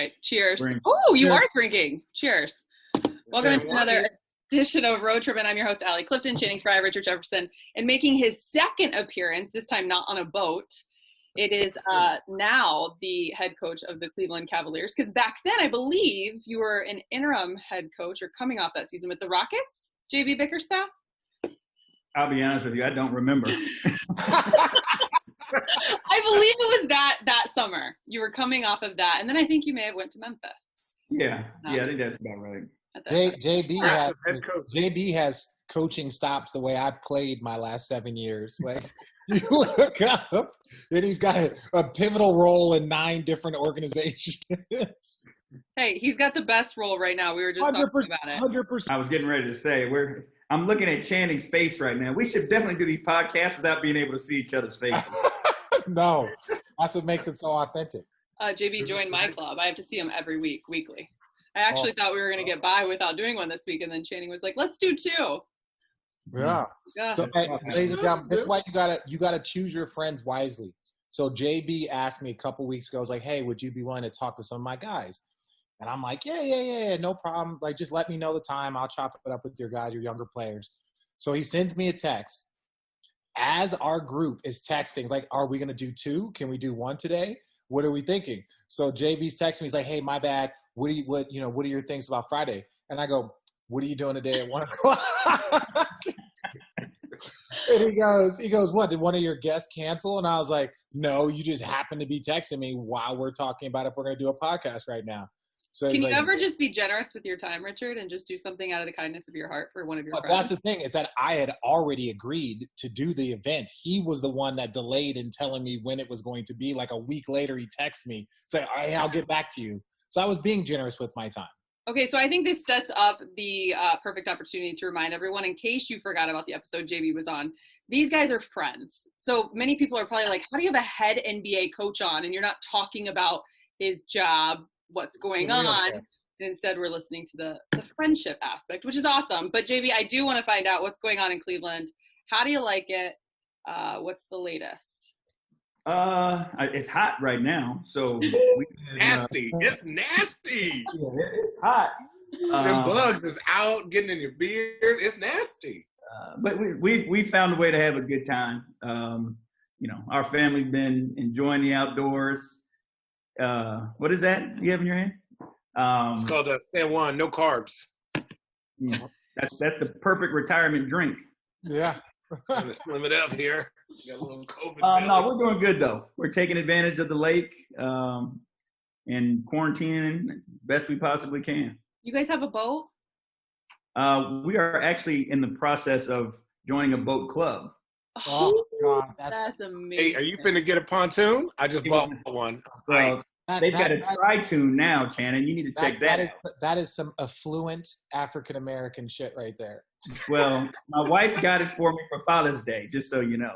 right. Cheers. Oh, you are drinking. Cheers. Welcome into another edition of Road Trippin. I'm your host, Allie Clifton, Channing Frye, Richard Jefferson, and making his second appearance, this time not on a boat. It is now the head coach of the Cleveland Cavaliers, because back then I believe you were an interim head coach or coming off that season with the Rockets, JB Bickerstaff. I'll be honest with you, I don't remember. I believe it was that summer. You were coming off of that, and then I think you may have went to Memphis. Yeah, I think that's about right. JB has coaching stops the way I played my last 7 years. Like, you look up, and he's got a pivotal role in 9 different organizations. Hey, he's got the best role right now. We were just talking about it. 100%. I was getting ready to say, I'm looking at Channing's face right now. We should definitely do these podcasts without being able to see each other's faces. No, that's what makes it so authentic. JB joined my club. I have to see him every weekly. I actually thought we were going to get by without doing one this week, and then Channing was like, let's do 2. Yeah. So, ladies and gentlemen, that's why you gotta choose your friends wisely. So JB asked me a couple weeks ago, I was like, hey, would you be willing to talk to some of my guys? And I'm like, yeah, no problem. Like, just let me know the time. I'll chop it up with your guys, your younger players. So he sends me a text. As our group is texting, like, are we going to do 2? Can we do 1 today? What are we thinking? So JB's texting me. He's like, hey, my bad. What are your things about Friday? And I go, what are you doing today at 1 o'clock? And he goes, what, did one of your guests cancel? And I was like, no, you just happen to be texting me while we're talking about if we're going to do a podcast right now. So can you ever just be generous with your time, Richard, and just do something out of the kindness of your heart for one of your friends? That's the thing, is that I had already agreed to do the event. He was the one that delayed in telling me when it was going to be. Like a week later, he texted me, saying, all right, I'll get back to you. So I was being generous with my time. Okay, so I think this sets up the perfect opportunity to remind everyone, in case you forgot about the episode JB was on, these guys are friends. So many people are probably like, how do you have a head NBA coach on and you're not talking about his job, what's going on? And instead, we're listening to the friendship aspect, which is awesome. But JB, I do want to find out what's going on in Cleveland. How do you like it? What's the latest? It's hot right now, so nasty. It's nasty. Yeah, it's hot. Them bugs is out getting in your beard. It's nasty. But we found a way to have a good time. Our family's been enjoying the outdoors. What is that you have in your hand? It's called San Juan, no carbs. Yeah, that's the perfect retirement drink. Yeah. I'm going to slim it up here. Got a little COVID. No, we're doing good though. We're taking advantage of the lake and quarantining best we possibly can. You guys have a boat? We are actually in the process of joining a boat club. Oh God, that's amazing. Hey, are you finna get a pontoon? I just bought one. They've got a tri-tune now, Channing. You need to check that out. That is some affluent African-American shit right there. Well, my wife got it for me for Father's Day, just so you know.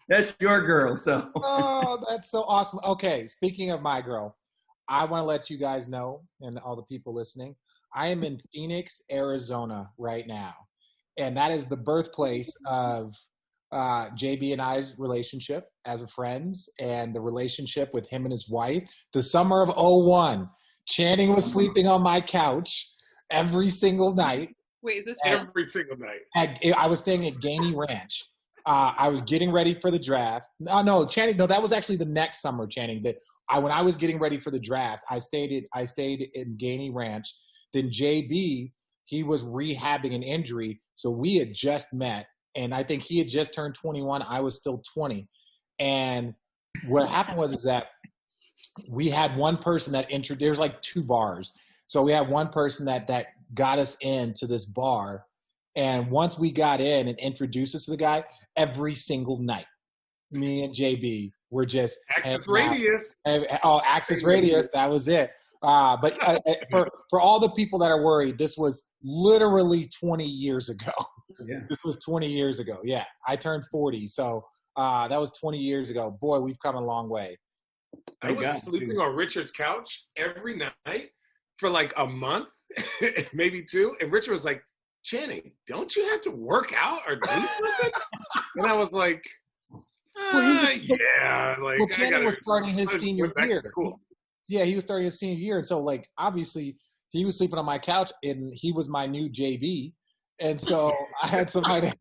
That's your girl, so. Oh, that's so awesome. Okay, speaking of my girl, I want to let you guys know, and all the people listening, I am in Phoenix, Arizona right now. And that is the birthplace of JB and I's relationship as friends, and the relationship with him and his wife. The summer of 2001, Channing was sleeping on my couch every single night. Wait, is this every single night? I was staying at Gainey Ranch. I was getting ready for the draft. No, Channing. No, that was actually the next summer, Channing. When I was getting ready for the draft, I stayed in Gainey Ranch. Then JB, he was rehabbing an injury, so we had just met, and I think he had just turned 21. I was still 20, and what happened was that we had one person that there's like 2 bars, so we had one person that got us into this bar, and once we got in and introduced us to the guy, every single night, me and JB were just Access Radius. Access Radius, that was it. But for all the people that are worried, this was literally 20 years ago. Yeah. This was 20 years ago. Yeah, I turned 40, so that was 20 years ago. Boy, we've come a long way. I was sleeping on Richard's couch every night for like a month, maybe 2. And Richard was like, Channing, don't you have to work out or do something? And I was like, yeah. Like, Channing was starting his senior year. Yeah, he was starting his senior year. And so, like, obviously, he was sleeping on my couch, and he was my new JB. And so I had somebody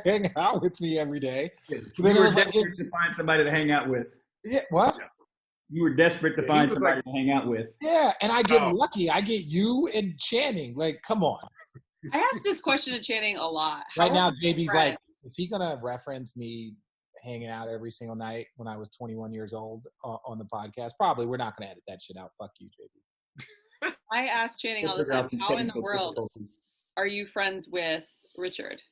hang out with me every day. You were desperate to find somebody to hang out with. Yeah, what? You were desperate to find somebody to hang out with. Yeah, and I get lucky. I get you and Channing. Like, come on. I ask this question to Channing a lot. Right now, JB's like, is he going to reference me hanging out every single night when I was 21 years old on the podcast? Probably. We're not going to edit that shit out. Fuck you, JB. I ask Channing all the time, how in the world are you friends with Richard?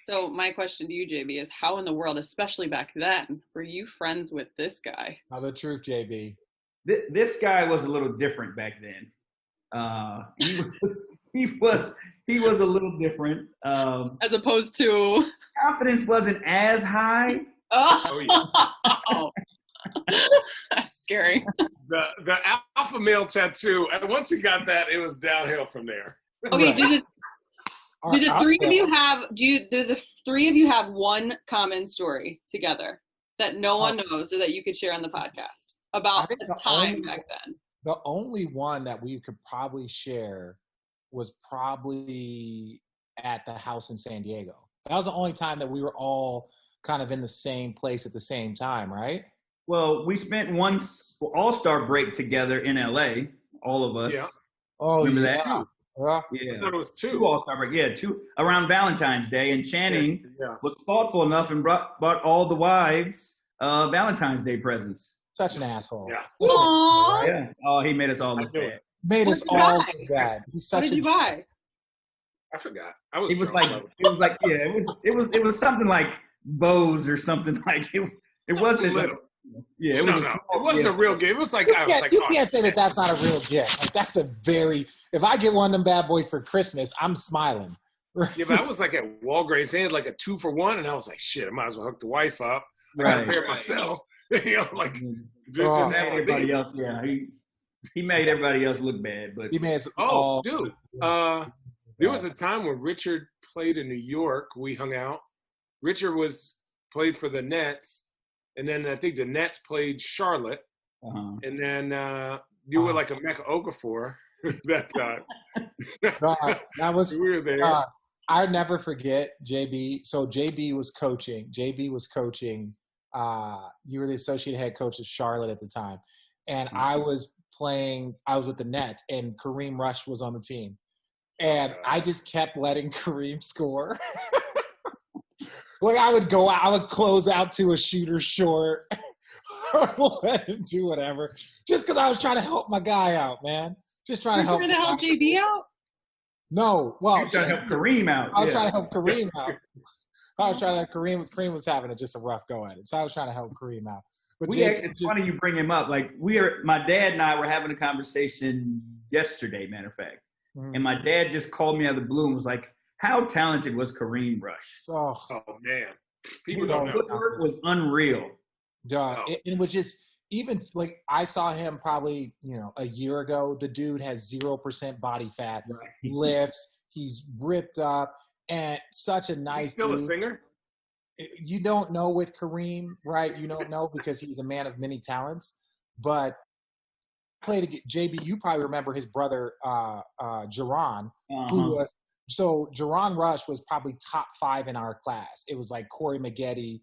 So my question to you, JB, is how in the world, especially back then, were you friends with this guy? Tell the truth, JB. This guy was a little different back then. He was a little different. As opposed to confidence wasn't as high. Oh yeah. That's scary. The alpha male tattoo. And once he got that, it was downhill from there. Okay, Right. do the three of you have one common story together that no one knows or that you could share on the podcast about the time back then? The only one that we could probably share was probably at the house in San Diego. That was the only time that we were all kind of in the same place at the same time, right? Well, we spent one All-Star break together in LA, all of us. Yeah. Oh, remember that? Yeah. I thought it was two All-Star break. Yeah, two around Valentine's Day. And Channing was thoughtful enough and bought all the wives Valentine's Day presents. Such an asshole. Yeah. Aww. Yeah. Oh, he made us all look bad. Made us all look bad. What did you buy? I forgot. It was something like Bose or something like it. It wasn't little. Yeah, it was. It wasn't a real game. It was like You can't say that that's not a real gift. Like, that's a very. If I get one of them bad boys for Christmas, I'm smiling. Yeah, but I was like at Walgreens. They had like a 2-for-1, and I was like, shit, I might as well hook the wife up. I got to pay it myself. You know, like just have everybody else. Yeah, he made everybody else look bad, but he made us. Dude, there was a time when Richard played in New York. We hung out. Richard played for the Nets, and then I think the Nets played Charlotte, and then you were like a Mecca Okafor that time. That was we were there. I'll never forget JB. So JB was coaching. You were the associate head coach of Charlotte at the time, and I was with the Nets, and Kareem Rush was on the team, and I just kept letting Kareem score. Like I would close out to a shooter short, or let him do whatever, just because I was trying to help my guy out, man. Just trying to help. Trying to help JB out? No, well, you trying to help Kareem out. I was trying to help Kareem out. I was trying to Kareem was having just a rough go at it, so I was trying to help Kareem out. But it's funny you bring him up. Like my dad and I were having a conversation yesterday, matter of fact, and my dad just called me out of the blue and was like, "How talented was Kareem Rush?" Oh man, people don't know. Footwork was unreal. It was just even like I saw him probably a year ago. The dude has 0% body fat, lifts, he's ripped up. And such a nice He's still dude. A singer? You don't know with Kareem, right? You don't know because he's a man of many talents. But played against JB. You probably remember his brother, Jerron. So Jerron Rush was probably top 5 in our class. It was like Corey Maggette,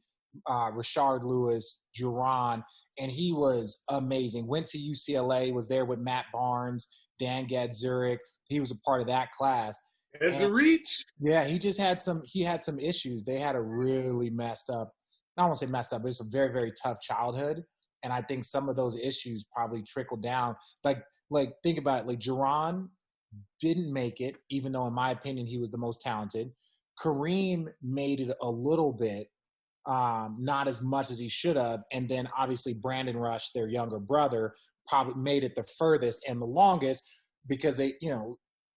Rashard Lewis, Jerron, and he was amazing. Went to UCLA, was there with Matt Barnes, Dan Gadzuric. He was a part of that class. It's a reach. Yeah, he had some issues. They had a really messed up, I don't want to say messed up, but it's a very, very tough childhood. And I think some of those issues probably trickled down. Like think about it, like Jerron didn't make it, even though in my opinion he was the most talented. Kareem made it a little bit, not as much as he should have. And then obviously Brandon Rush, their younger brother, probably made it the furthest and the longest because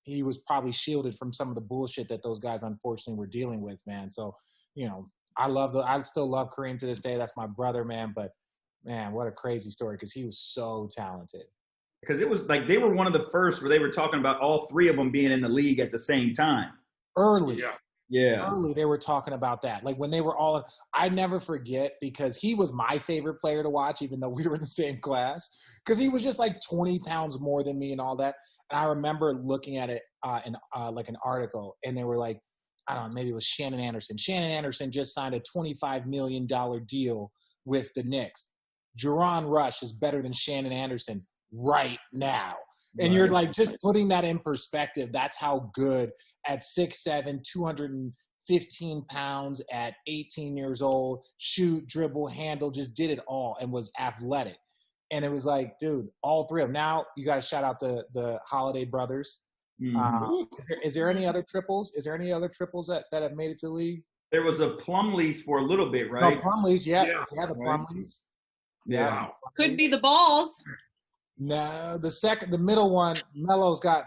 he was probably shielded from some of the bullshit that those guys unfortunately were dealing with, man. So, I still love Kareem to this day. That's my brother, man. But man, what a crazy story because he was so talented. Because it was like they were one of the first where they were talking about all 3 of them being in the league at the same time. Early. Yeah. Early, they were talking about that. Like when they were all, I never forget because he was my favorite player to watch, even though we were in the same class, because he was just like 20 pounds more than me and all that. And I remember looking at it in like an article, and they were like, I don't know, maybe it was Shannon Anderson. Shannon Anderson just signed a $25 million deal with the Knicks. Jerron Rush is better than Shannon Anderson right now. And you're like, just putting that in perspective, that's how good at 6'7", 215 pounds at 18 years old, shoot, dribble, handle, just did it all and was athletic. And it was like, dude, all three of them. Now you got to shout out the Holiday brothers. Is there any other triples? Is there any other triples that have made it to the league? There was a Plumlee's for a little bit, right? No, Plumlee's, yeah, the Plumlee's. Yeah. Wow. Could be the balls. No, the middle one, Melo's got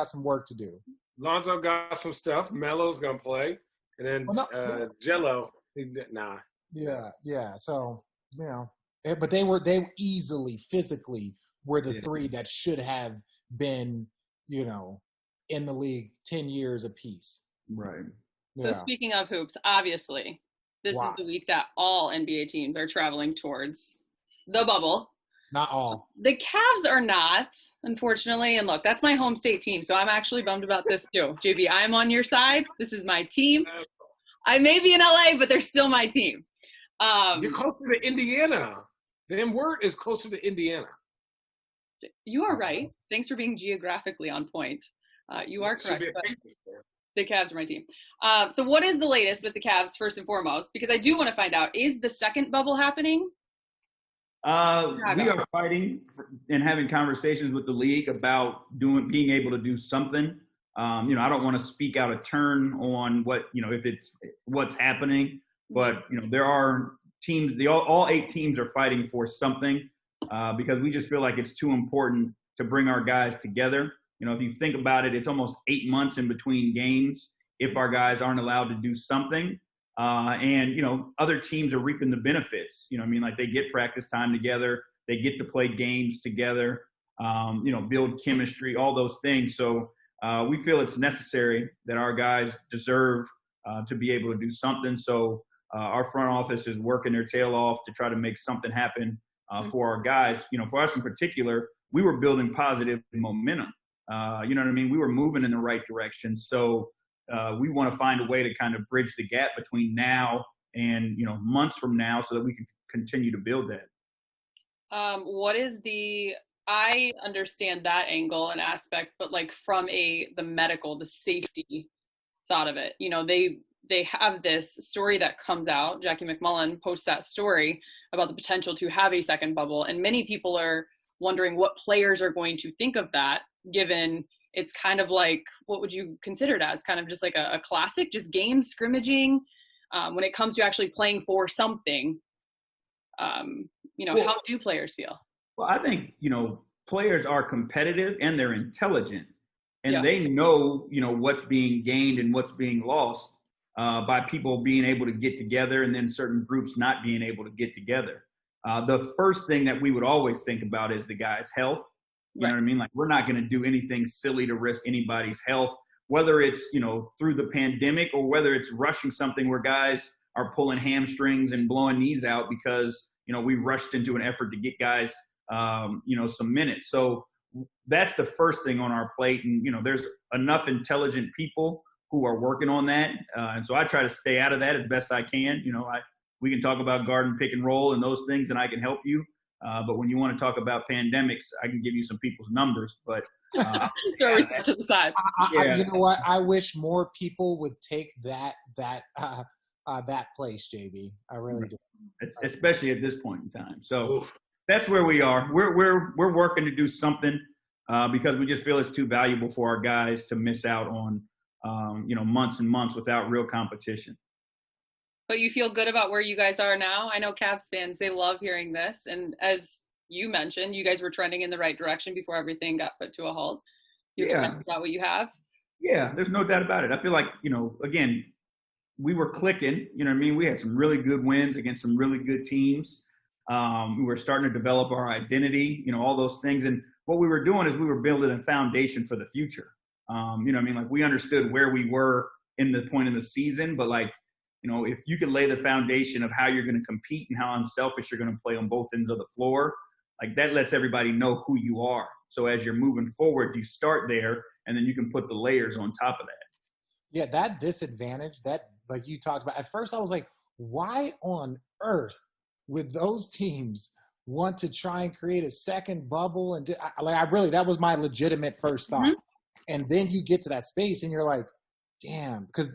some work to do. Lonzo got some stuff. Melo's gonna play, and then Jello, nah. Yeah. So but they easily physically were the three that should have been, in the league 10 years apiece. Right. So speaking of hoops, obviously, this is the week that all NBA teams are traveling towards the bubble. Not all. The Cavs are not, unfortunately. And look, that's my home state team, so I'm actually bummed about this too. JB, I'm on your side. This is my team. I may be in LA, but they're still my team. You're closer to Indiana. The word is closer to Indiana. You are right. Thanks for being geographically on point. You are correct. The Cavs are my team. So what is the latest with the Cavs, first and foremost? Because I do want to find out, is the second bubble happening? We are fighting and having conversations with the league about being able to do something. I don't want to speak out of turn on what, if it's what's happening, but, there are teams, all 8 teams are fighting for something because we just feel like it's too important to bring our guys together. If you think about it, it's almost 8 months in between games if our guys aren't allowed to do something. And other teams are reaping the benefits. Like they get practice time together, they get to play games together, build chemistry, all those things. So we feel it's necessary that our guys deserve to be able to do something. So our front office is working their tail off to try to make something happen for our guys. For us in particular, we were building positive momentum. You know what I mean? We were moving in the right direction. So we want to find a way to kind of bridge the gap between now and, months from now so that we can continue to build that. I understand that angle and aspect, but like from the medical, the safety thought of it, they have this story that comes out. Jackie McMullen posts that story about the potential to have a second bubble. And many people are wondering what players are going to think of that, given it's kind of like, what would you consider it as? Kind of just like a classic, just game scrimmaging. When it comes to actually playing for something, how do players feel? Well, I think, players are competitive and they're intelligent and they know, what's being gained and what's being lost by people being able to get together and then certain groups not being able to get together. The first thing that we would always think about is the guy's health. You know what I mean? Like, we're not going to do anything silly to risk anybody's health, whether it's, through the pandemic or whether it's rushing something where guys are pulling hamstrings and blowing knees out because, we rushed into an effort to get guys, some minutes. So that's the first thing on our plate. And, there's enough intelligent people who are working on that. And so I try to stay out of that as best I can. We can talk about guard and pick and roll and those things, and I can help you. But when you want to talk about pandemics, I can give you some people's numbers. But throw research to the side. You know what? I wish more people would take that place, JB. I really do. Especially at this point in time. So that's where we are. We're working to do something because we just feel it's too valuable for our guys to miss out on months and months without real competition. But you feel good about where you guys are now? I know Cavs fans, they love hearing this. And as you mentioned, you guys were trending in the right direction before everything got put to a halt. You're excited about what you have? Yeah, there's no doubt about it. I feel like, again, we were clicking. We had some really good wins against some really good teams. We were starting to develop our identity, all those things. And what we were doing is we were building a foundation for the future. Like we understood where we were in the point in the season, but like, you know, if you could lay the foundation of how you're going to compete and how unselfish you're going to play on both ends of the floor, like that lets everybody know who you are. So as you're moving forward, you start there, and then you can put the layers on top of that. Yeah, that disadvantage that, like you talked about, at first I was like, why on earth would those teams want to try and create a second bubble? And that was my legitimate first thought. Mm-hmm. And then you get to that space and you're like, damn, because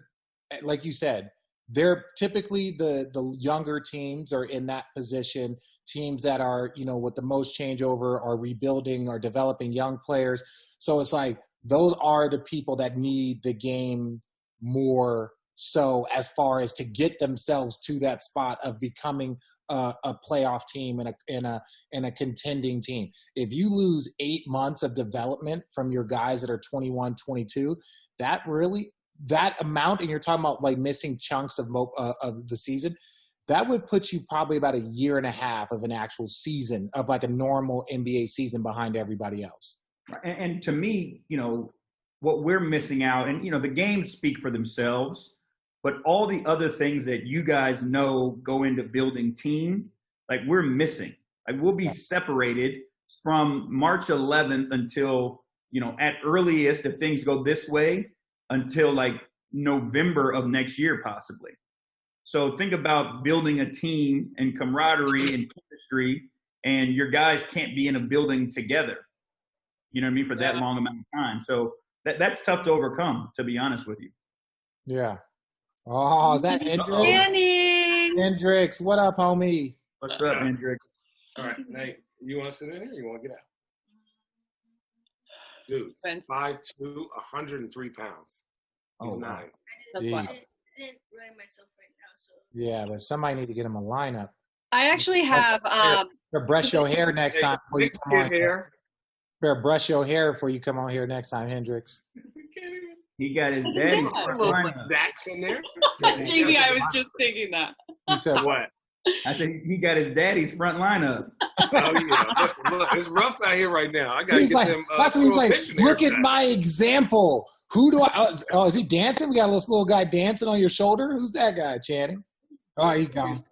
like you said, they're typically the younger teams are in that position. Teams that are, you know, with the most changeover are rebuilding or developing young players. So it's like, those are the people that need the game more so as far as to get themselves to that spot of becoming a playoff team and a contending team. If you lose 8 months of development from your guys that are 21, 22, that amount, and you're talking about like missing chunks of the season, that would put you probably about a year and a half of an actual season of like a normal NBA season behind everybody else. And to me, you know, what we're missing out, and, you know, the games speak for themselves, but all the other things that you guys know go into building team, like we're missing. Like we'll be separated from March 11th until, you know, at earliest, if things go this way, until like November of next year, possibly. So think about building a team and camaraderie and chemistry, and your guys can't be in a building together. You know what I mean? For that long amount of time. So that's tough to overcome, to be honest with you. Yeah. Oh, is that Hendrix? Hendrix, what up, homie? What's up, Hendrix? All right, Nate, you want to sit in here or you want to get out? Dude, 5'2", 103 pounds. He's 9. I didn't run myself right now, so. Yeah, but somebody need to get him a lineup. I actually have brush your hair next time before you come on here. Better brush your hair before you come on here next time, Hendrix. He got his daddy's front lineup. Backs in there. Maybe I was just thinking that. You said what? I said he got his daddy's front lineup. Oh yeah, listen, look, it's rough out here right now. I gotta get them. That's what he's like. Look at my example. Who do I? Oh, is he dancing? We got this little guy dancing on your shoulder. Who's that guy, Channing? Oh, he comes.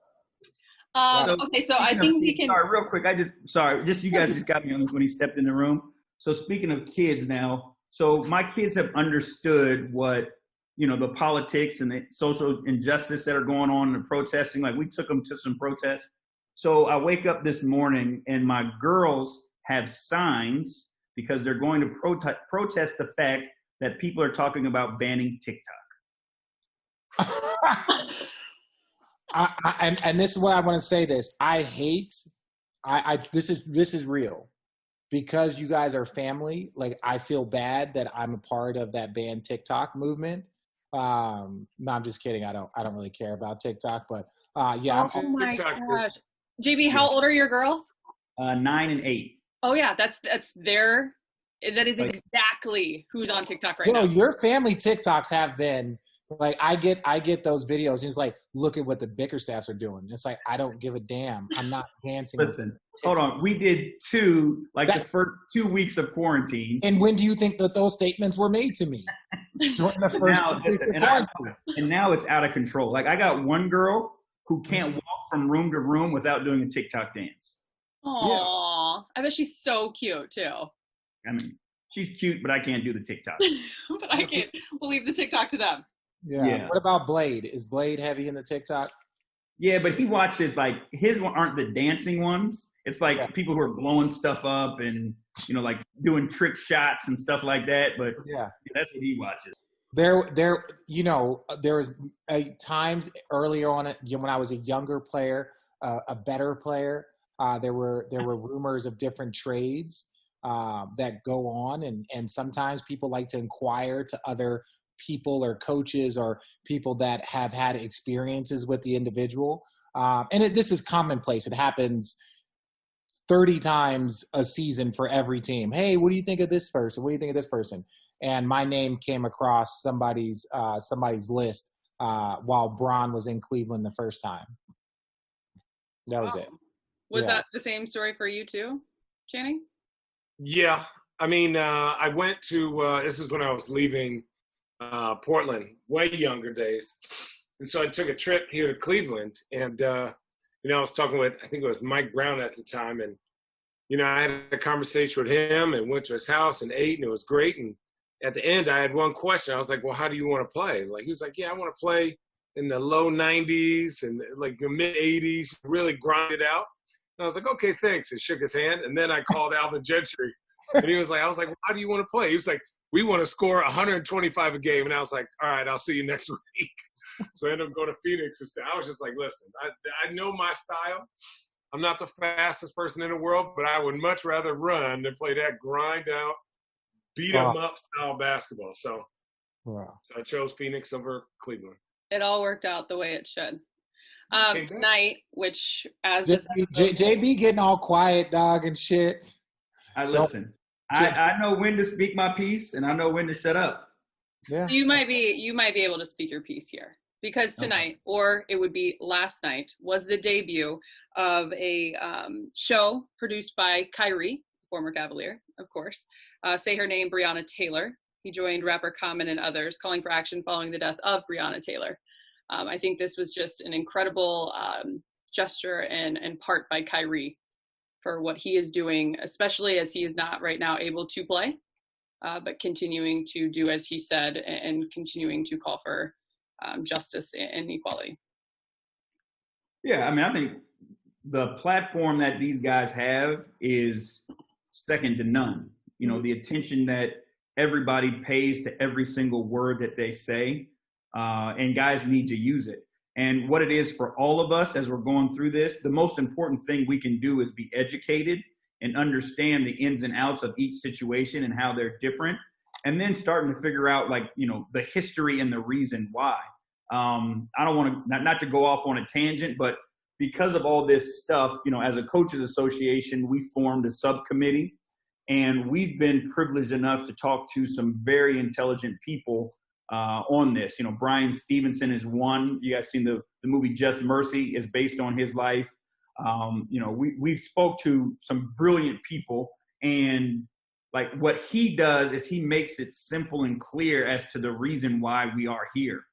Okay, so I think we can. Sorry, real quick. You guys just got me on this when he stepped in the room. So speaking of kids now, so my kids have understood what, you know, the politics and the social injustice that are going on and the protesting. Like we took them to some protests. So I wake up this morning and my girls have signs because they're going to protest the fact that people are talking about banning TikTok. And this is what I want to say. This this is real, because you guys are family. Like I feel bad that I'm a part of that ban TikTok movement. No, I'm just kidding. I don't really care about TikTok, but yeah. Oh my gosh, JB, how old are your girls? 9 and 8. Oh yeah, that is exactly who's on TikTok right now. Your family TikToks have been. Like I get those videos and it's like, look at what the Bickerstaffs are doing. It's like, I don't give a damn. I'm not dancing. Listen, hold on. We did the first 2 weeks of quarantine. And when do you think that those statements were made to me? During the first 2 weeks of quarantine. And now it's out of control. Like I got one girl who can't walk from room to room without doing a TikTok dance. Aww. I bet she's so cute too. I mean, she's cute, but I can't do the TikTok. But I can't. We'll leave the TikTok to them. Yeah. What about Blade? Is Blade heavy in the TikTok? Yeah, but he watches like his one aren't the dancing ones. It's like people who are blowing stuff up and, you know, like doing trick shots and stuff like that. But yeah, that's what he watches. There, you know, there was times earlier on when I was a younger player, a better player. There were rumors of different trades that go on, and sometimes people like to inquire to other people or coaches or people that have had experiences with the individual. This is commonplace. It happens 30 times a season for every team. Hey, what do you think of this person? What do you think of this person? And my name came across somebody's list while Bron was in Cleveland the first time. That was it. Was that the same story for you too, Channing? Yeah. I mean, I went to this is when I was leaving Portland, way younger days. And so I took a trip here to Cleveland, and I was talking with, I think it was Mike Brown at the time, and I had a conversation with him and went to his house and ate, and it was great. And at the end, I had one question. I was like, well, how do you want to play? Like, he was like, yeah, I want to play in the low 90s and like the mid 80s, really grind it out. And I was like, okay, thanks, and shook his hand. And then I called Alvin Gentry, and he was like, I was like, well, how do you want to play? He was like, we want to score 125 a game. And I was like, all right, I'll see you next week. So I ended up going to Phoenix. I was just like, listen, I know my style. I'm not the fastest person in the world, but I would much rather run than play that grind out, beat them up style basketball. So I chose Phoenix over Cleveland. It all worked out the way it should. Tonight, which as this JB getting all quiet, dog, and shit. I listen. I know when to speak my piece, and I know when to shut up. Yeah. So you might be able to speak your piece here, because tonight, or it would be last night, was the debut of a show produced by Kyrie, former Cavalier, of course. Say her name, Breonna Taylor. He joined rapper Common and others, calling for action following the death of Breonna Taylor. I think this was just an incredible gesture and part by Kyrie for what he is doing, especially as he is not right now able to play, but continuing to do as he said and continuing to call for justice and equality. Yeah, I mean, I think the platform that these guys have is second to none. The attention that everybody pays to every single word that they say, and guys need to use it. And what it is for all of us as we're going through this, the most important thing we can do is be educated and understand the ins and outs of each situation and how they're different, and then starting to figure out the history and the reason why. I don't want to, not to go off on a tangent, but because of all this stuff, as a coaches association, we formed a subcommittee, and we've been privileged enough to talk to some very intelligent people on this. Brian Stevenson is one. You guys seen the movie Just Mercy is based on his life. We've spoke to some brilliant people, and what he does is he makes it simple and clear as to the reason why we are here.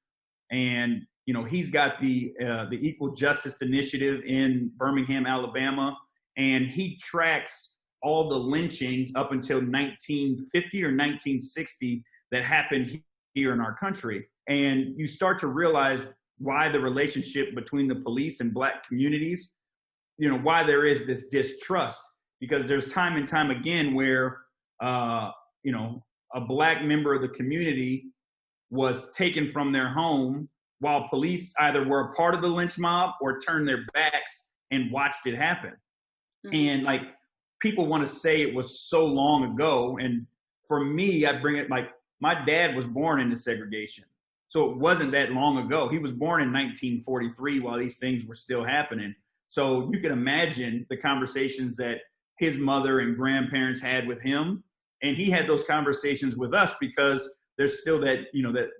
And, he's got the Equal Justice Initiative in Birmingham, Alabama, and he tracks all the lynchings up until 1950 or 1960 that happened here in our country. And you start to realize why the relationship between the police and Black communities, why there is this distrust, because there's time and time again where, a Black member of the community was taken from their home while police either were a part of the lynch mob or turned their backs and watched it happen. Mm-hmm. And people want to say it was so long ago. And for me, I bring it my dad was born into segregation. So it wasn't that long ago. He was born in 1943 while these things were still happening. So you can imagine the conversations that his mother and grandparents had with him. And he had those conversations with us because there's still that,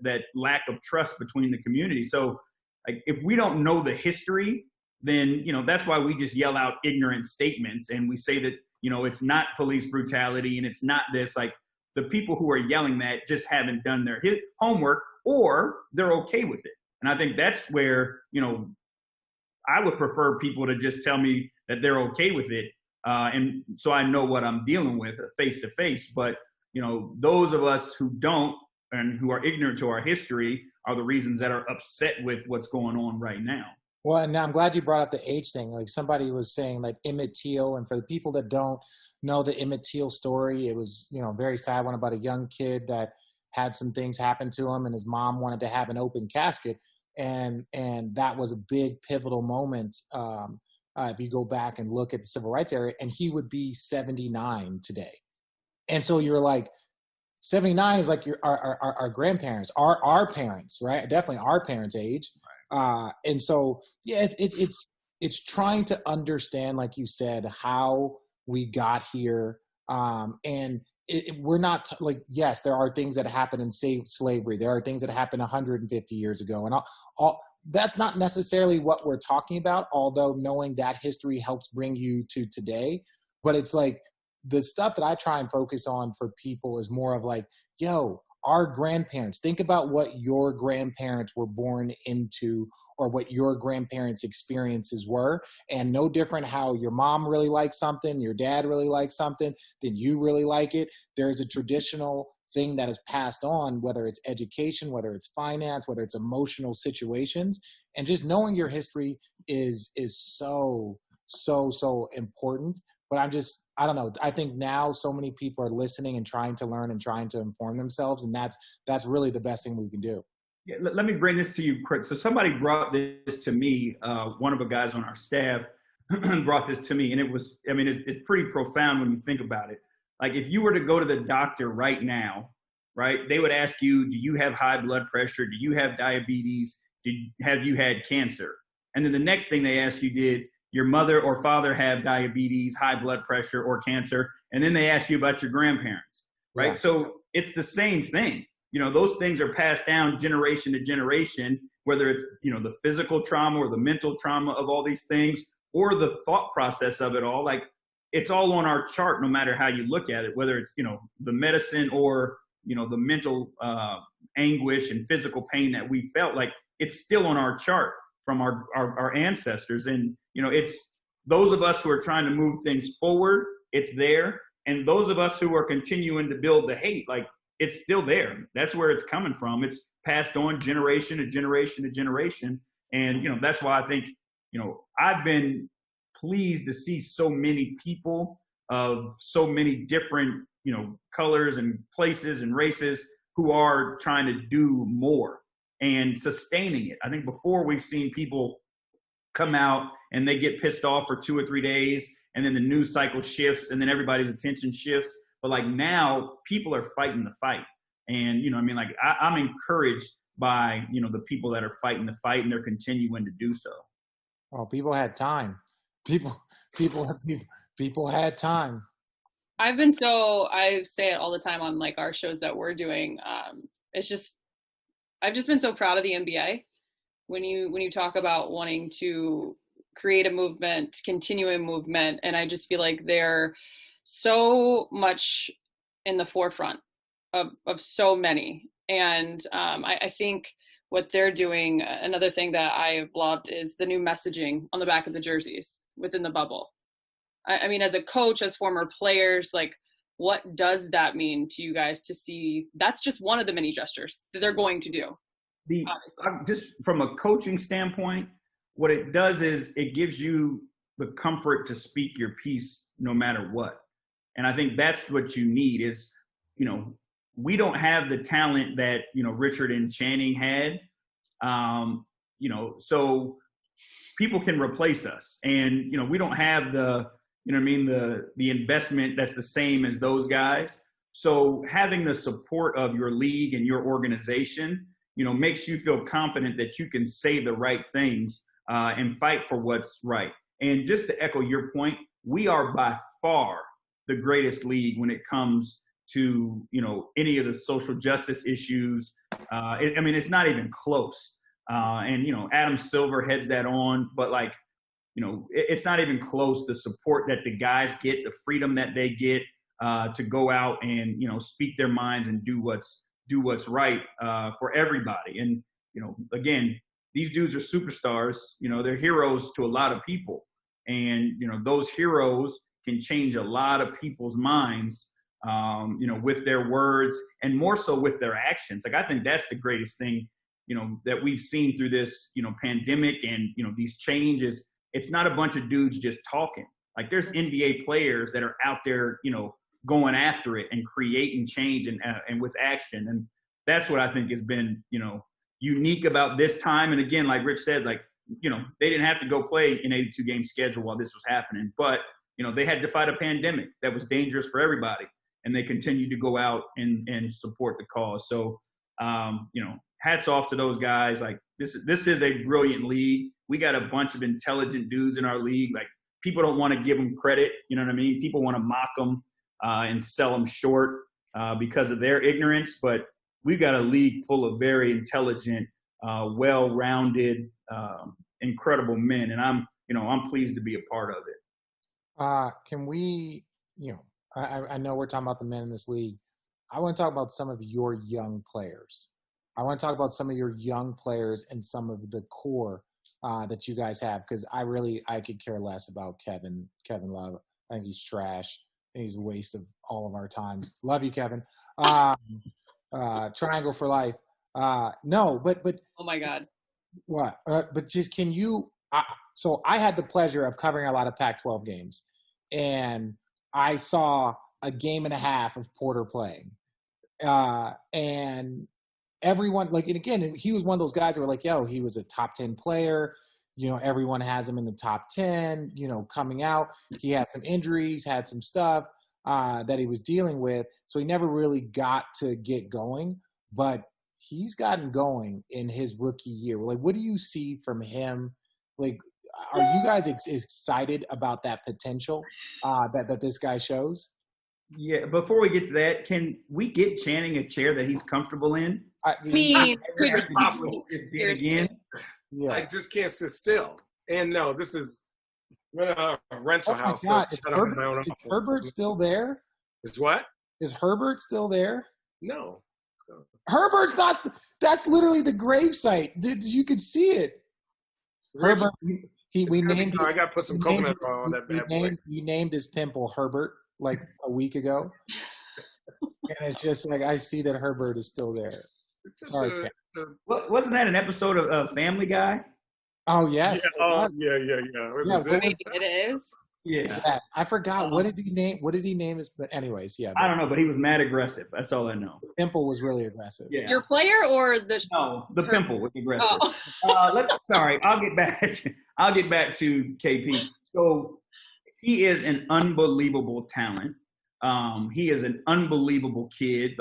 that lack of trust between the community. So if we don't know the history, then, that's why we just yell out ignorant statements. And we say that, it's not police brutality and it's not this. The people who are yelling that just haven't done their homework, or they're okay with it. And I think that's where, I would prefer people to just tell me that they're okay with it. And so I know what I'm dealing with face to face. But, those of us who don't and who are ignorant to our history are the reasons that are upset with what's going on right now. Well, and I'm glad you brought up the age thing. Somebody was saying Emmett Till, and for the people that don't know the Emmett Till story, it was, a very sad one about a young kid that had some things happen to him, and his mom wanted to have an open casket. And that was a big pivotal moment. If you go back and look at the civil rights era, and he would be 79 today. And so you're 79 is our grandparents, our parents, right? Definitely our parents' age. And so, yeah, it's trying to understand, like you said, how we got here. And we're not yes, there are things that happen in slavery. There are things that happened 150 years ago. And all that's not necessarily what we're talking about, although knowing that history helps bring you to today. But it's the stuff that I try and focus on for people is more of yo, our grandparents, think about what your grandparents were born into or what your grandparents' experiences were. And no different how your mom really likes something, your dad really likes something, then you really like it. There's a traditional thing that is passed on, whether it's education, whether it's finance, whether it's emotional situations. And just knowing your history is so important. But I don't know. I think now so many people are listening and trying to learn and trying to inform themselves. And that's really the best thing we can do. Yeah, let me bring this to you, Chris. So somebody brought this to me. One of the guys on our staff brought this to me. And it's pretty profound when you think about it. Like if you were to go to the doctor right now, right, they would ask you, do you have high blood pressure? Do you have diabetes? Have you had cancer? And then the next thing they ask you, did your mother or father have diabetes, high blood pressure, or cancer? And then they ask you about your grandparents, right? Yeah. So it's the same thing. Those things are passed down generation to generation, whether it's, the physical trauma or the mental trauma of all these things, or the thought process of it all. Like it's all on our chart, no matter how you look at it, whether it's, the medicine or, the mental anguish and physical pain that we felt. Like it's still on our chart from our ancestors. And, it's those of us who are trying to move things forward, it's there. And those of us who are continuing to build the hate, like it's still there. That's where it's coming from. It's passed on generation to generation to generation. And, that's why I think, I've been pleased to see so many people of so many different, colors and places and races who are trying to do more and sustaining it. I think before we've seen people come out and they get pissed off for 2 or 3 days, and then the news cycle shifts and then everybody's attention shifts. But like now people are fighting the fight. And, I'm encouraged by, the people that are fighting the fight, and they're continuing to do so. Oh, people had time. People had time. I say it all the time on like our shows that we're doing. I've just been so proud of the NBA. When you talk about wanting to create a movement, continue a movement, and I just feel like they're so much in the forefront of so many. And I think what they're doing, another thing that I've loved is the new messaging on the back of the jerseys within the bubble. I mean, as a coach, as former players, like, what does that mean to you guys to see? That's just one of the many gestures that they're going to do. Just from a coaching standpoint, what it does is it gives you the comfort to speak your piece no matter what. And I think that's what you need is, we don't have the talent that, Richard and Channing had. So people can replace us, and, we don't have the investment that's the same as those guys. So having the support of your league and your organization, makes you feel confident that you can say the right things and fight for what's right. And just to echo your point, we are by far the greatest league when it comes to, any of the social justice issues. It's not even close. And Adam Silver heads that on, but like, it's not even close. The support that the guys get, the freedom that they get to go out and, speak their minds and do what's right for everybody. And, again, these dudes are superstars. They're heroes to a lot of people. And, those heroes can change a lot of people's minds, with their words and more so with their actions. Like, I think that's the greatest thing, that we've seen through this, pandemic and, these changes. It's not a bunch of dudes just talking. Like, there's NBA players that are out there, going after it and creating change and with action. And that's what I think has been, unique about this time. And again, like Rich said, like, they didn't have to go play an 82-game schedule while this was happening, but, they had to fight a pandemic that was dangerous for everybody. And they continued to go out and support the cause. So, hats off to those guys. Like, this is a brilliant league. We got a bunch of intelligent dudes in our league. Like, people don't want to give them credit. You know what I mean? People want to mock them and sell them short because of their ignorance. But we've got a league full of very intelligent, well-rounded, incredible men. And I'm pleased to be a part of it. Can we, I know we're talking about the men in this league. I want to talk about some of your young players. I want to talk about some of your young players and some of the core that you guys have, because I could care less about Kevin Love. I think he's trash. I think he's a waste of all of our times. Love you, Kevin. Triangle for life. No, but oh my God. What? But just can you? So I had the pleasure of covering a lot of Pac-12 games, and I saw a game and a half of Porter playing, and everyone and again, he was one of those guys that were like, "Yo, he was a top 10 player." Everyone has him in the top 10. Coming out, he had some injuries, had some stuff that he was dealing with, so he never really got to get going, but he's gotten going in his rookie year. What do you see from him? Are you guys excited about that potential that this guy shows? Yeah, before we get to that, can we get Channing a chair that he's comfortable in? I mean, just did again. Yeah. I just can't sit still. And no, this is a rental house. God. So Is Herbert still there? Is what? Is Herbert still there? No. Herbert's not. That's literally the gravesite. You could see it. Herbert. We named. I got to put some coconut oil on that bad boy. We named his pimple Herbert like a week ago, and it's just like I see that Herbert is still there. Sorry, wasn't that an episode of Family Guy? Oh yes. Yeah. It is. Yeah. I forgot. What did he name his? But anyways, yeah. I don't know, but he was mad aggressive. That's all I know. Pimple was really aggressive. Yeah. Your player or the? No, the pimple was aggressive. Oh. Sorry. I'll get back to KP. So he is an unbelievable talent. He is an unbelievable kid.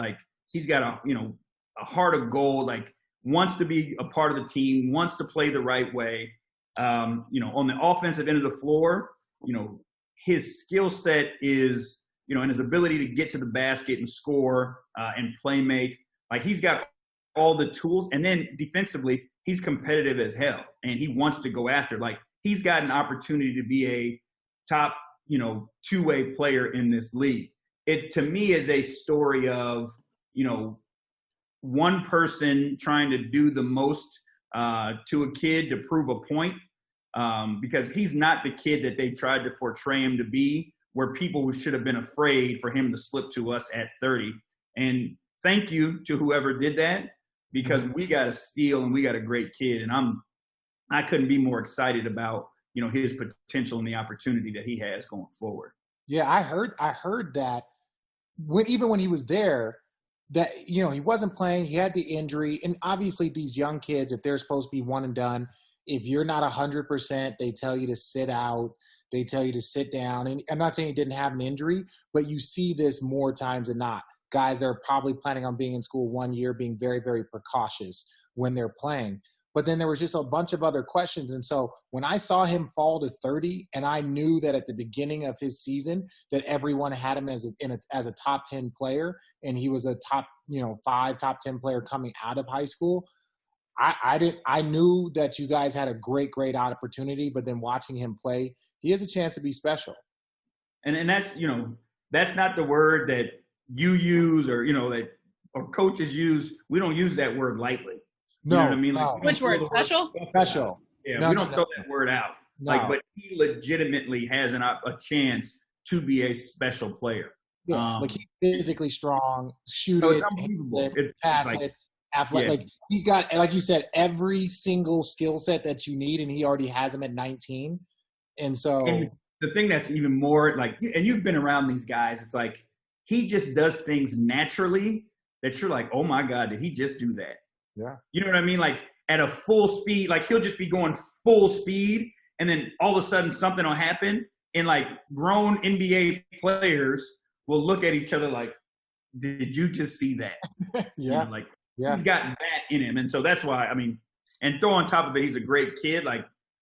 He's got a heart of gold. Wants to be a part of the team. Wants to play the right way. On the offensive end of the floor. His skill set is, and his ability to get to the basket and score and play make. He's got all the tools. And then defensively, he's competitive as hell. And he wants to go after. He's got an opportunity to be a top, two-way player in this league. It, to me, is a story of, one person trying to do the most to a kid to prove a point. Because he's not the kid that they tried to portray him to be, where people should have been afraid for him to slip to us at 30. And thank you to whoever did that, because we got a steal and we got a great kid. And I couldn't be more excited about, his potential and the opportunity that he has going forward. Yeah, I heard that even when he was there, that, he wasn't playing, he had the injury. And obviously these young kids, if they're supposed to be one and done, if you're not 100%, they tell you to sit out. They tell you to sit down. And I'm not saying he didn't have an injury, but you see this more times than not. Guys are probably planning on being in school 1 year, being very, very precautious when they're playing. But then there was just a bunch of other questions. And so when I saw him fall to 30, and I knew that at the beginning of his season that everyone had him as a top 10 player, and he was a top 5, top 10 player coming out of high school, I knew that you guys had a great opportunity, but then watching him play, he has a chance to be special. And that's, that's not the word that you use or, or coaches use. We don't use that word lightly. You know what I mean? Which word? Special? Special. Yeah, we don't throw that word out. But he legitimately has a chance to be a special player. Yeah, he's physically strong, shoot it, pass it. Athletic, he's got, like you said, every single skill set that you need, and he already has them at 19. And so the thing that's even more and you've been around these guys, it's he just does things naturally that you're like, oh my God, did he just do that? Yeah. You know what I mean? At a full speed, he'll just be going full speed, and then all of a sudden something will happen, and grown NBA players will look at each other like, did you just see that? Yeah. Yeah. He's got that in him. And so that's why, and throw on top of it, he's a great kid.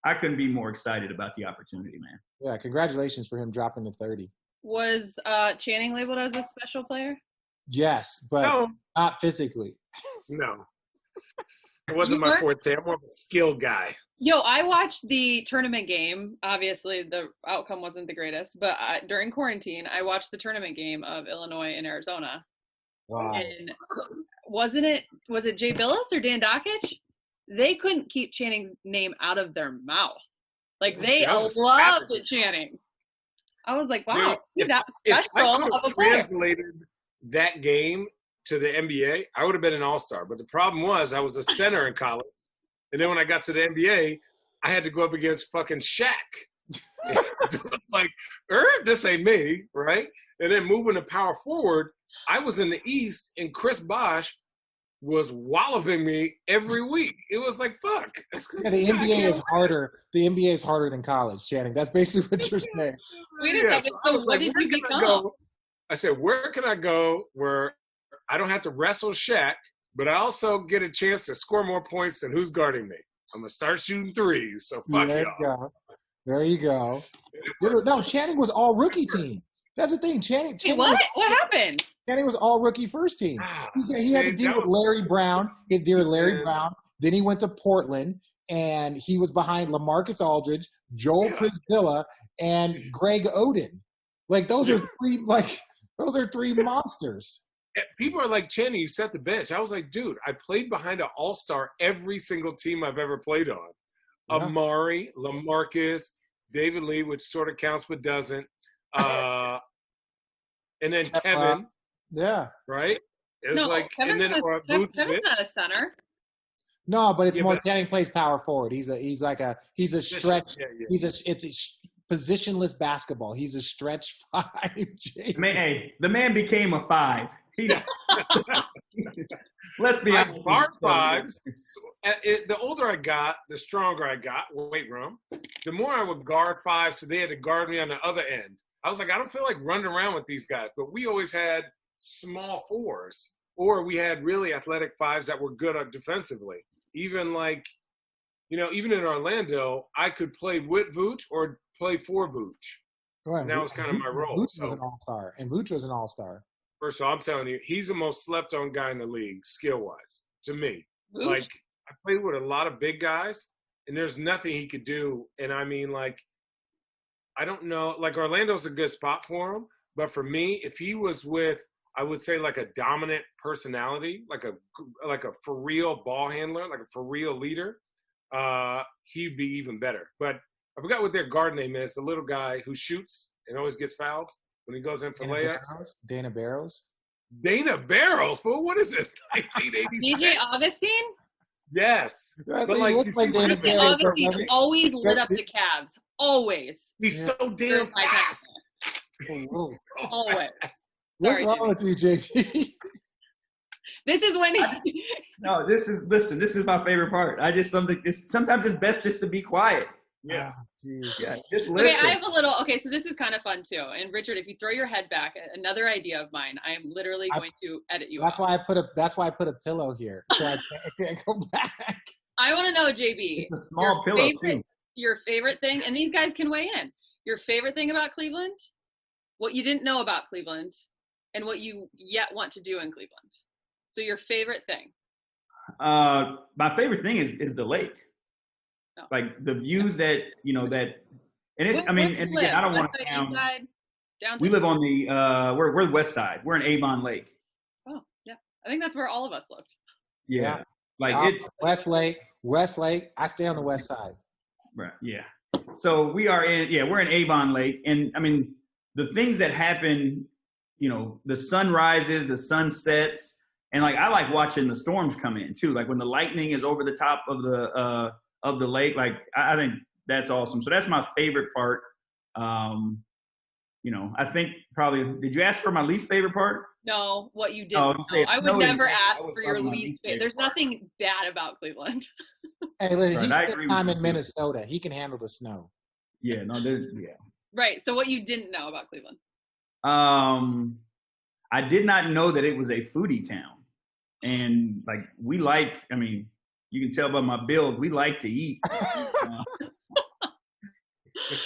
I couldn't be more excited about the opportunity, man. Yeah, congratulations for him dropping to 30. Was Channing labeled as a special player? Yes, but not physically. No. It wasn't my forte. I'm more of a skill guy. Yo, I watched the tournament game. Obviously, the outcome wasn't the greatest, but during quarantine, I watched the tournament game of Illinois and Arizona. Wow. And was it Jay Billis or Dan Dockich? They couldn't keep Channing's name out of their mouth. Like they loved Channing. I was like, wow, dude, that's if special I could of have a player. translated that game to the NBA, I would have been an all-star. But the problem was I was a center in college. And then when I got to the NBA, I had to go up against fucking Shaq. So it's like, this ain't me, right? And then moving to power forward, I was in the East, and Chris Bosh was walloping me every week. It was like, fuck. Yeah, the NBA is harder. The NBA is harder than college, Channing. That's basically what you're saying. Wait a second. So what did you become? I said, where can I go where I don't have to wrestle Shaq, but I also get a chance to score more points than who's guarding me? I'm going to start shooting threes, so fuck y'all. There you go. Dude, no, Channing was all rookie team. That's the thing. Channing what happened? Channing was all rookie first team. He had to deal with Larry Brown. He had to deal with Larry Brown. Then he went to Portland, and he was behind LaMarcus Aldridge, Joel Priscilla, and Greg Oden. Like those are three monsters. People are like, Channing, you set the bench. I was like, dude, I played behind an all-star every single team I've ever played on. Yeah. Amari, LaMarcus, David Lee, which sort of counts but doesn't. And then Kevin. Yeah. Right? It's Kevin's not a center. No, but it's more Channing plays power forward. He's a stretch. It's positionless basketball. He's a stretch 5. The man became a 5. Let's be honest. Guard 5s. The older I got, the stronger I got. Weight room. The more I would guard 5, so they had to guard me on the other end. I was like, I don't feel like running around with these guys. But we always had small 4s, or we had really athletic 5s that were good defensively. Even even in Orlando, I could play with Vooch or play for Vooch. Right. And that was kind of my role. Vooch was an all-star, and Vooch was an all-star. First of all, I'm telling you, he's the most slept-on guy in the league, skill-wise, to me. Vooch? Like, I played with a lot of big guys, and there's nothing he could do. And I mean, I don't know. Orlando's a good spot for him. But for me, if he was with, I would say, a dominant personality, like a for-real ball handler, like a for-real leader, he'd be even better. But I forgot what their guard name is, the little guy who shoots and always gets fouled when he goes in for layups. Dana Barrows? Dana Barrows? Fool, what is this, 1986? DJ Augustine? Yes. But Dana Augustine always lit up the Cavs. Always. He's so damn fast. Always. What's wrong with you, JP? This is when this is my favorite part. Sometimes it's best just to be quiet. Yeah. Yeah, just listen. Okay, I have a little. Okay, so this is kind of fun too. And Richard, if you throw your head back, another idea of mine. I am literally going to edit you. That's why I put a pillow here, so I can't go back. I want to know, JB. It's a small pillow too. Your favorite thing, and these guys can weigh in. Your favorite thing about Cleveland, what you didn't know about Cleveland, and what you yet want to do in Cleveland. So your favorite thing. My favorite thing is the lake. Oh. Like the views that, and it's, and again, I don't want to sound, we live on the, we're the west side. We're in Avon Lake. Oh, yeah. I think that's where all of us lived. Yeah. It's Westlake. I stay on the west side. Right. Yeah. So we're in Avon Lake. And the things that happen, the sun rises, the sun sets, and I like watching the storms come in too. Like when the lightning is over the top of the lake, I think that's awesome. So that's my favorite part. I think probably, did you ask for my least favorite part? No, what you didn't know. I would never ask for your least favorite. There's nothing bad about Cleveland. Hey, listen, he spent time in Minnesota. He can handle the snow. Yeah, no, Right, so what you didn't know about Cleveland? I did not know that it was a foodie town. And you can tell by my build, we like to eat. Do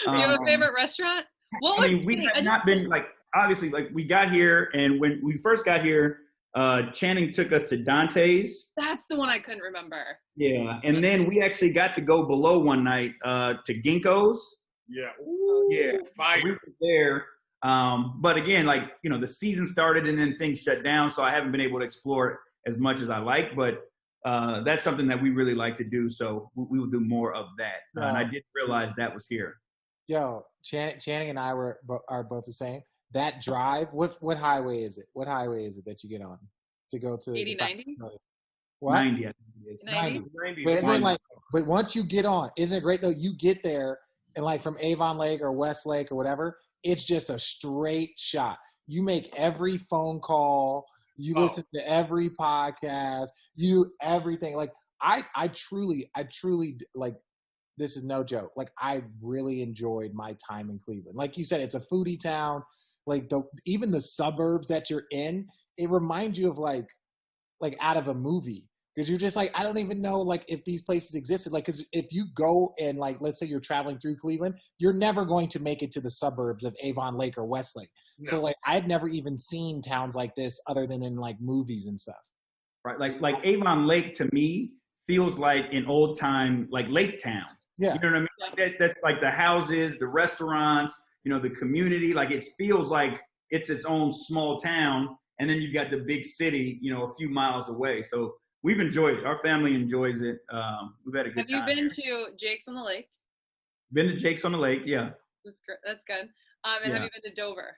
you have a favorite restaurant? We have not been obviously we got here, and when we first got here, Channing took us to Dante's. That's the one I couldn't remember. Yeah, and then we actually got to go below one night to Ginkgo's. Yeah. Yeah. Fire. We were there. But again, like, the season started and then things shut down, so I haven't been able to explore it as much as I like, but that's something that we really like to do, so we will do more of that. And I didn't realize that was here. Yo, Channing and I are both the same. That drive, what highway is it? What highway is it that you get on to go to 80, 90? What? 90, I think it is. 90? But isn't it like, but once you get on, isn't it great though? You get there and like from Avon Lake or West Lake or whatever, it's just a straight shot. You make every phone call, you listen to every podcast, you do everything. Like I truly like, this is no joke. Like I really enjoyed my time in Cleveland. Like you said, it's a foodie town. Like even the suburbs that you're in, it reminds you of like out of a movie. Because you're just like, I don't even know like if these places existed. Like, because if you go and like, let's say you're traveling through Cleveland, you're never going to make it to the suburbs of Avon Lake or Westlake. No. So like, I'd never even seen towns like this other than in like movies and stuff. Right, like Avon Lake to me feels like an old time like Lake Town. Yeah, you know what I mean. That's like the houses, the restaurants, the community. Like it feels like it's its own small town, and then you've got the big city, a few miles away. So. We've enjoyed it. Our family enjoys it. We've had a good time. Have you been to Jake's on the Lake? Been to Jake's on the Lake, yeah. That's great. That's good. And have you been to Dover?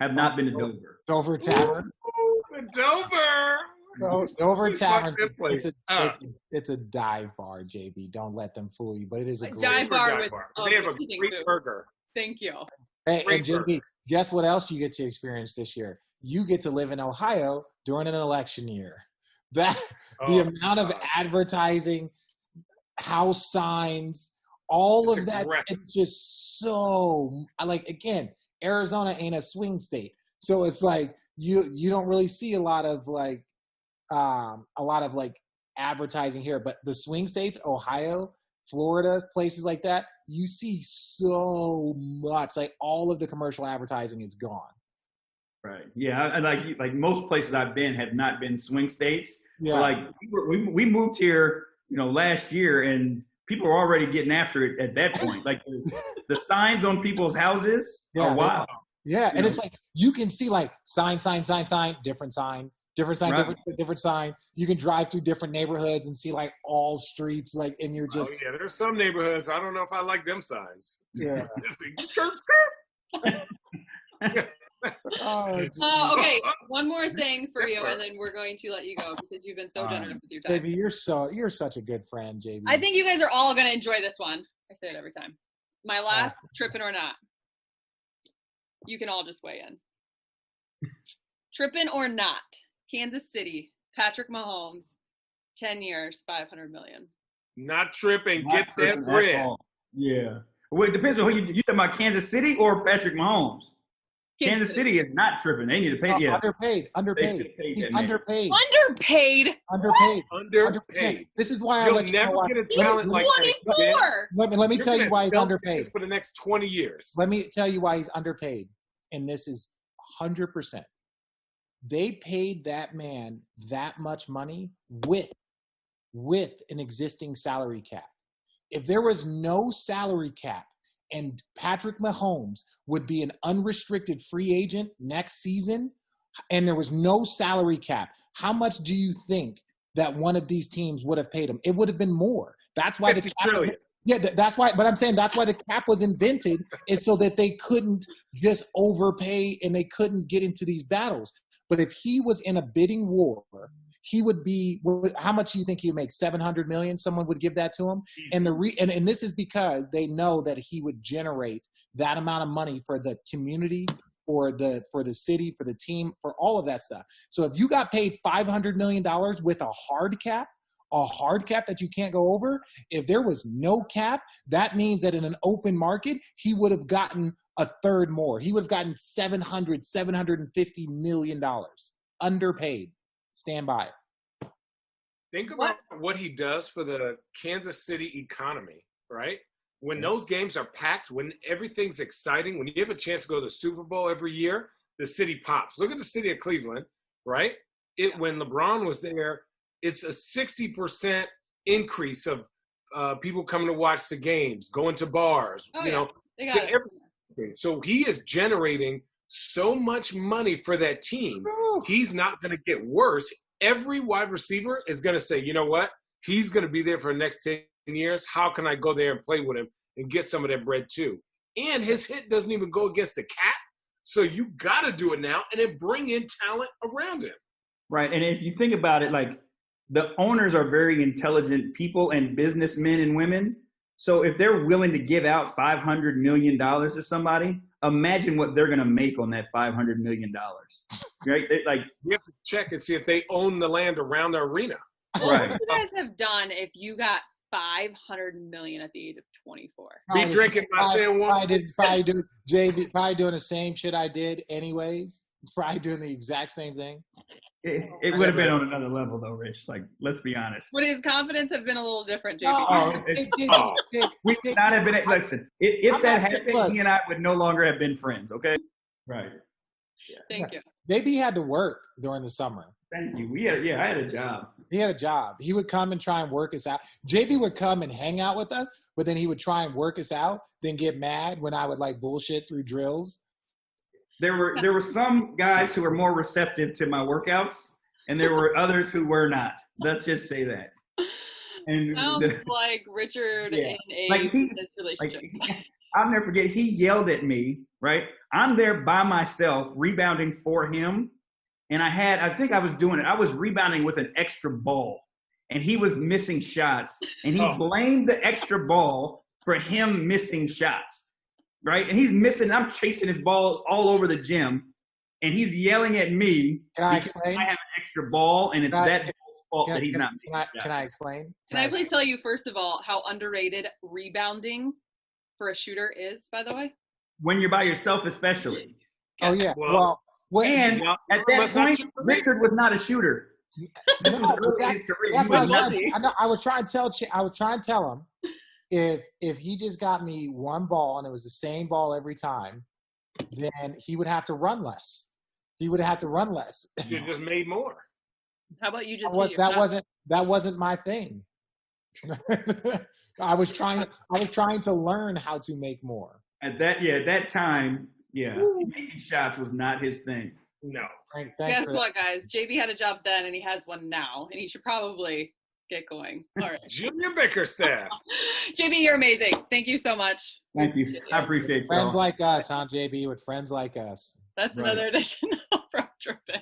Have not been to Dover. Dover Tavern. Ooh, Dover. Dover Tavern. It's a dive bar, JB. Don't let them fool you. But it is a great dive bar. They have a great burger. Thank you. Hey, and JB, guess what else you get to experience this year? You get to live in Ohio during an election year. The amount of advertising, house signs, all of that, it's just so, like, again, Arizona ain't a swing state. So it's like, you don't really see a lot of advertising here, but the swing states, Ohio, Florida, places like that, you see so much, like all of the commercial advertising is gone. Right. Yeah. And like most places I've been have not been swing states. Yeah. But like we moved here, last year, and people are already getting after it at that point. Like the signs on people's houses are wild. Yeah. And it's like, you can see like sign, different sign, right. different sign. You can drive through different neighborhoods and see like all streets, like, and you're just. Oh yeah. There's some neighborhoods. I don't know if I like them signs. Yeah. Okay, one more thing for you, and then we're going to let you go because you've been so generous with your time. Baby, you're such a good friend, JB. I think you guys are all going to enjoy this one. I say it every time. My last Trippin' or not. You can all just weigh in. Trippin' or not. Kansas City, Patrick Mahomes, 10 years, $500 million. Not tripping. Get that bread. Yeah. Well, it depends on who you talking about, Kansas City or Patrick Mahomes. Kansas City is not tripping. They need to pay. Underpaid. He's underpaid. Underpaid. This is why You'll never get a talent like that. Let me tell you why he's underpaid. For the next 20 years. Let me tell you why he's underpaid. And this is 100%. They paid that man that much money with an existing salary cap. If there was no salary cap, and Patrick Mahomes would be an unrestricted free agent next season, and there was no salary cap, how much do you think that one of these teams would have paid him? It would have been more. That's why the cap. Yeah, that's why. But I'm saying that's why the cap was invented, is so that they couldn't just overpay and they couldn't get into these battles. But if he was in a bidding war, he would be, how much do you think he would make? $700 million? Someone would give that to him? And and this is because they know that he would generate that amount of money for the community, for the city, for the team, for all of that stuff. So if you got paid $500 million with a hard cap that you can't go over, if there was no cap, that means that in an open market, he would have gotten a third more. He would have gotten $750 million. Underpaid. Stand by. Think about what he does for the Kansas City economy, right? When those games are packed, when everything's exciting, when you have a chance to go to the Super Bowl every year, the city pops. Look at the city of Cleveland, right? When LeBron was there, it's a 60% increase of people coming to watch the games, going to bars. So he is generating so much money for that team. He's not going to get worse. Every wide receiver is going to say, you know what? He's going to be there for the next 10 years. How can I go there and play with him and get some of that bread too? And his hit doesn't even go against the cap. So you got to do it now and then bring in talent around him. Right. And if you think about it, like the owners are very intelligent people and businessmen and women. So if they're willing to give out $500 million to somebody, imagine what they're going to make on that $500 million. Right? You have to check and see if they own the land around the arena. What would you guys have done if you got $500 million at the age of 24? Be drinking my probably doing the same shit I did anyways. Probably doing the exact same thing. It would have been on another level, though, Rich. Like, let's be honest. Would his confidence have been a little different, JB? We would not have been. Listen, if that happened, he and I would no longer have been friends. Okay. Right. Yeah. Thank you. Maybe he had to work during the summer. Thank you. I had a job. He had a job. He would come and try and work us out. JB would come and hang out with us, but then he would try and work us out, then get mad when I would like bullshit through drills. There were some guys who were more receptive to my workouts, and there were others who were not. Let's just say that. And sounds like Richard in a relationship. I'll never forget. He yelled at me. Right, I'm there by myself rebounding for him, and I think I was doing it. I was rebounding with an extra ball, and he was missing shots, and he blamed the extra ball for him missing shots. Right? And he's missing. I'm chasing his ball all over the gym, and he's yelling at me because I have an extra ball, and it's that ball's fault that he's not making shots. Can I explain? Can I please tell you, first of all, how underrated rebounding for a shooter is, by the way? When you're by yourself, especially. Oh, yeah. And at that point, Richard was not a shooter. This was early in his career. I was trying to tell him, if he just got me one ball and it was the same ball every time, then he would have to run less. You just made more. How about you just? That wasn't my thing. I was trying to learn how to make more. At that time, making shots was not his thing. No. Guess what, guys? JB had a job then, and he has one now, and he should probably get going. All right. Junior Bickerstaff. JB, you're amazing. Thank you so much. Thank you. I appreciate you. Friends like us, huh, JB? With friends like us. That's another edition of From Trippin.